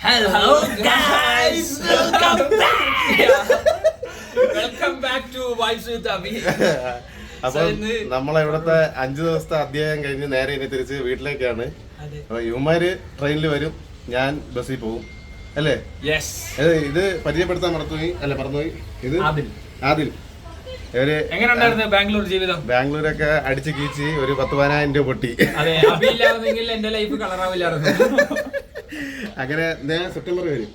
Hello guys, welcome back to Vibes with Abhi. അപ്പം നമ്മളിവിടുത്തെ 5 ദിവസത്തെ അധ്യായം കഴിഞ്ഞ് നേരെ ഇനി തിരിച്ച് വീട്ടിലേക്കാണ്. അപ്പൊ ഇവന്മാര് ട്രെയിനിൽ വരും, ഞാൻ ബസ്സിൽ പോകും അല്ലേ? ഇത് പരിചയപ്പെടുത്താൻ മറന്നുപോയി. ഇത് ആദിൽ. എങ്ങനെയുണ്ടായിരുന്നു ബാംഗ്ലൂർ ജീവിതം? ബാംഗ്ലൂരൊക്കെ അടിച്ച് കീച്ച് ഒരു 10,000 രൂപ പൊട്ടി. എന്റെ ലൈഫ് കളറാവില്ലായിരുന്നു. അങ്ങനെ സെപ്റ്റംബർ വരും.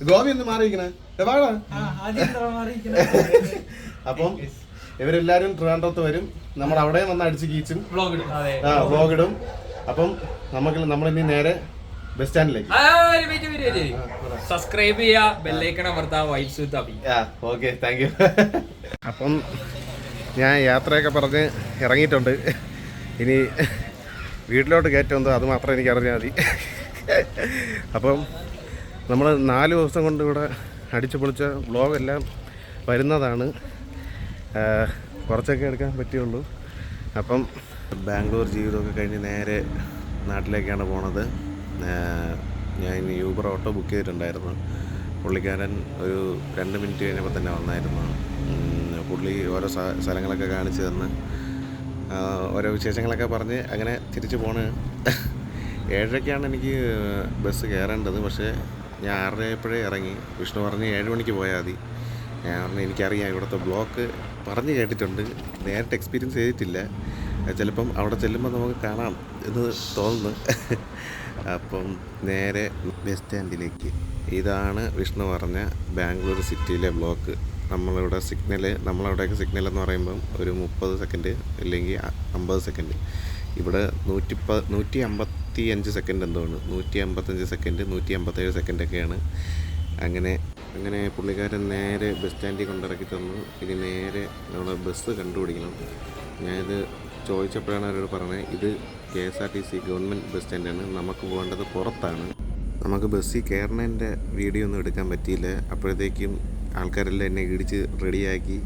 ഗോവി ഒന്ന് മാറിയിരിക്കണേ. അപ്പം ഇവരെല്ലാരും ട്രിവാൻഡ്രത്ത് വരും, നമ്മൾ അവിടെ വന്ന് അടിച്ച് കീച്ചും വ്ലോഗ് ഇടും. അപ്പം നമ്മളിനി നേരെ ബസ് സ്റ്റാൻഡിലേക്ക്. സബ്സ്ക്രൈബ് ചെയ്യാ, ബെല്ലൈക്കൺ അമർത്താ. Vibes with Abi. Okay, thank you. അപ്പം ഞാൻ യാത്രയൊക്കെ പറഞ്ഞ് ഇറങ്ങിയിട്ടുണ്ട്. ഇനി വീട്ടിലോട്ട് കയറ്റുമെന്തോ അത് മാത്രം എനിക്ക് അറിഞ്ഞാൽ മതി. അപ്പം നമ്മൾ 4 ദിവസം കൊണ്ട് ഇവിടെ അടിച്ചു പൊളിച്ച വ്ലോഗെല്ലാം വരുന്നതാണ്. കുറച്ചൊക്കെ എടുക്കാൻ പറ്റുള്ളൂ. അപ്പം ബാംഗ്ലൂർ ജീവിതമൊക്കെ കഴിഞ്ഞ് നേരെ നാട്ടിലേക്കാണ് പോണത്. ഞാൻ ഇനി യൂബർ ഓട്ടോ ബുക്ക് ചെയ്തിട്ടുണ്ടായിരുന്നു. പുള്ളിക്കാരൻ ഒരു 2 മിനിറ്റ് കഴിഞ്ഞപ്പോൾ തന്നെ വന്നായിരുന്നു. പുള്ളി ഓരോ സ്ഥലങ്ങളൊക്കെ കാണിച്ചു തന്ന് ഓരോ വിശേഷങ്ങളൊക്കെ പറഞ്ഞ് അങ്ങനെ തിരിച്ചു പോണ്. 7:00-ക്കാണ് എനിക്ക് ബസ് കയറേണ്ടത്. പക്ഷേ ഞാൻ 6:30 ഇറങ്ങി. വിഷ്ണു പറഞ്ഞ് 7 മണിക്ക് പോയാൽ മതി. ഞാൻ പറഞ്ഞു എനിക്കറിയാം, ഇവിടുത്തെ ബ്ലോക്ക് പറഞ്ഞ് കേട്ടിട്ടുണ്ട്, നേരിട്ട് എക്സ്പീരിയൻസ് ചെയ്തിട്ടില്ല. ചിലപ്പം അവിടെ ചെല്ലുമ്പോൾ നമുക്ക് കാണാം എന്ന് തോന്നുന്നു. അപ്പം നേരെ ബസ് സ്റ്റാൻഡിലേക്ക്. ഇതാണ് വിഷ്ണു പറഞ്ഞ ബാംഗ്ലൂർ സിറ്റിയിലെ ബ്ലോക്ക്. നമ്മളവിടെയൊക്കെ സിഗ്നൽ എന്ന് പറയുമ്പം ഒരു 30 സെക്കൻഡ് അല്ലെങ്കിൽ 50 സെക്കൻഡ്. ഇവിടെ 155 സെക്കൻഡ് എന്താണ്, 155 സെക്കൻഡ്, 157 സെക്കൻഡൊക്കെയാണ്. അങ്ങനെ പുള്ളിക്കാരൻ നേരെ ബസ് സ്റ്റാൻഡിൽ കൊണ്ടിറക്കി തന്നു. ഇനി നേരെ നമ്മുടെ ബസ് കണ്ടുപിടിക്കണം. ഞാനിത് ചോദിച്ചപ്പോഴാണ് അവരോട് പറഞ്ഞത്, ഇത് KSRTC ഗവൺമെൻറ് ബസ് സ്റ്റാൻഡാണ്, നമുക്ക് പോകേണ്ടത് പുറത്താണ്. നമുക്ക് ബസ്സിൽ കയറുന്നതിൻ്റെ വീഡിയോ ഒന്നും എടുക്കാൻ പറ്റിയില്ല. അപ്പോഴത്തേക്കും ആൾക്കാരെല്ലാം എന്നെ ഇടിച്ച് റെഡിയാക്കി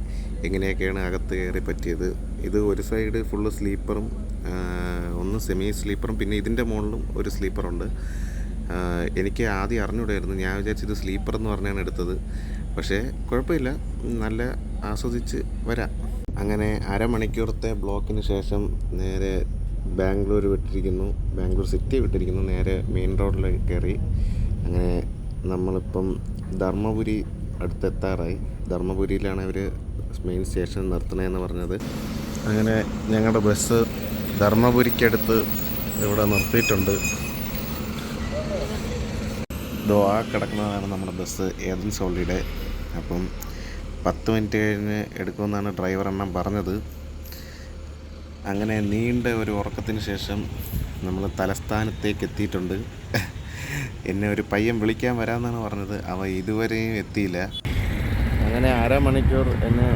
എങ്ങനെയൊക്കെയാണ് അകത്ത് കയറി പറ്റിയത്. ഇത് ഒരു സൈഡ് ഫുള്ള് സ്ലീപ്പറും ഒന്ന് സെമി സ്ലീപ്പറും പിന്നെ ഇതിൻ്റെ മുകളിലും ഒരു സ്ലീപ്പറുണ്ട്. എനിക്ക് ആദ്യം അറിഞ്ഞൂടായിരുന്നു. ഞാൻ വിചാരിച്ചത് സ്ലീപ്പർ എന്ന് പറഞ്ഞാണ് എടുത്തത്. പക്ഷേ കുഴപ്പമില്ല, നല്ല ആസ്വദിച്ച് വരാം. അങ്ങനെ അരമണിക്കൂറത്തെ ബ്ലോക്കിന് ശേഷം നേരെ ബാംഗ്ലൂർ സിറ്റി വിട്ടിരിക്കുന്നു. നേരെ മെയിൻ റോഡിൽ കയറി. അങ്ങനെ നമ്മളിപ്പം ധർമ്മപുരി അടുത്തെത്താറായി. ധർമ്മപുരിയിലാണ് അവർ മെയിൻ സ്റ്റേഷൻ നിർത്തണതെന്ന് പറഞ്ഞത്. അങ്ങനെ ഞങ്ങളുടെ ബസ് ധർമ്മപുരിക്കടുത്ത് ഇവിടെ നിർത്തിയിട്ടുണ്ട്. ആ കിടക്കുന്നതാണ് നമ്മുടെ ബസ്, ഏതൻസ് ഹോളിഡേ. അപ്പം 10 മിനിറ്റ് കഴിഞ്ഞ് എടുക്കുമെന്നാണ് ഡ്രൈവർ എണ്ണം പറഞ്ഞത്. അങ്ങനെ നീണ്ട ഒരു ഉറക്കത്തിന് ശേഷം നമ്മൾ തലസ്ഥാനത്തേക്ക് എത്തിയിട്ടുണ്ട്. എന്നെ ഒരു പയ്യൻ വിളിക്കാൻ വരാമെന്നാണ് പറഞ്ഞത്. അവ ഇതുവരെയും എത്തിയില്ല. അങ്ങനെ അരമണിക്കൂർ എന്നെ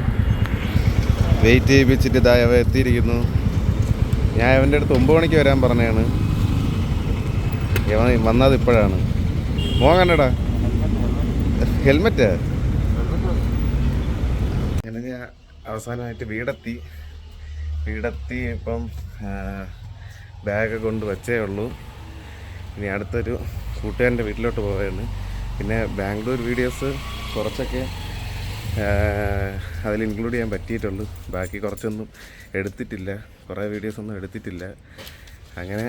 വെയിറ്റ് ചെയ്യിപ്പിച്ചിട്ട് ഇതായി അവ എത്തിയിരിക്കുന്നു. ഞാൻ അവൻ്റെ അടുത്ത് 9 മണിക്ക് വരാൻ പറഞ്ഞതാണ്. വന്നത് ഇപ്പോഴാണ്. കണ്ടടാ ഹെൽമെറ്റ്. അങ്ങനെ ഞാൻ അവസാനമായിട്ട് വീടെത്തി. ഇപ്പം ബാഗ് കൊണ്ട് വച്ചേ ഉള്ളൂ. ഇനി അടുത്തൊരു കൂട്ടുകാരൻ്റെ വീട്ടിലോട്ട് പോവുകയാണ്. പിന്നെ ബാംഗ്ലൂർ വീഡിയോസ് കുറച്ചൊക്കെ അതിൽ ഇൻക്ലൂഡ് ചെയ്യാൻ പറ്റിയിട്ടുള്ളൂ. ബാക്കി കുറച്ചൊന്നും എടുത്തിട്ടില്ല, കുറേ വീഡിയോസൊന്നും എടുത്തിട്ടില്ല. അങ്ങനെ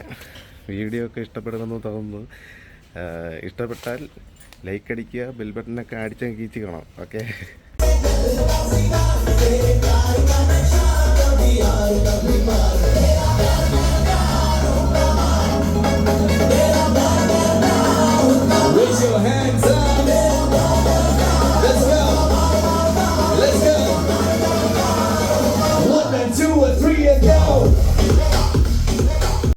വീഡിയോ ഒക്കെ ഇഷ്ടപ്പെടുമെന്ന് തോന്നുന്നു. ഇഷ്ടപ്പെട്ടാൽ ലൈക്ക് അടിക്കുക, ബെൽ ബട്ടനൊക്കെ അടിച്ചാൽ കീച്ച് കാണാം. ഓക്കെ.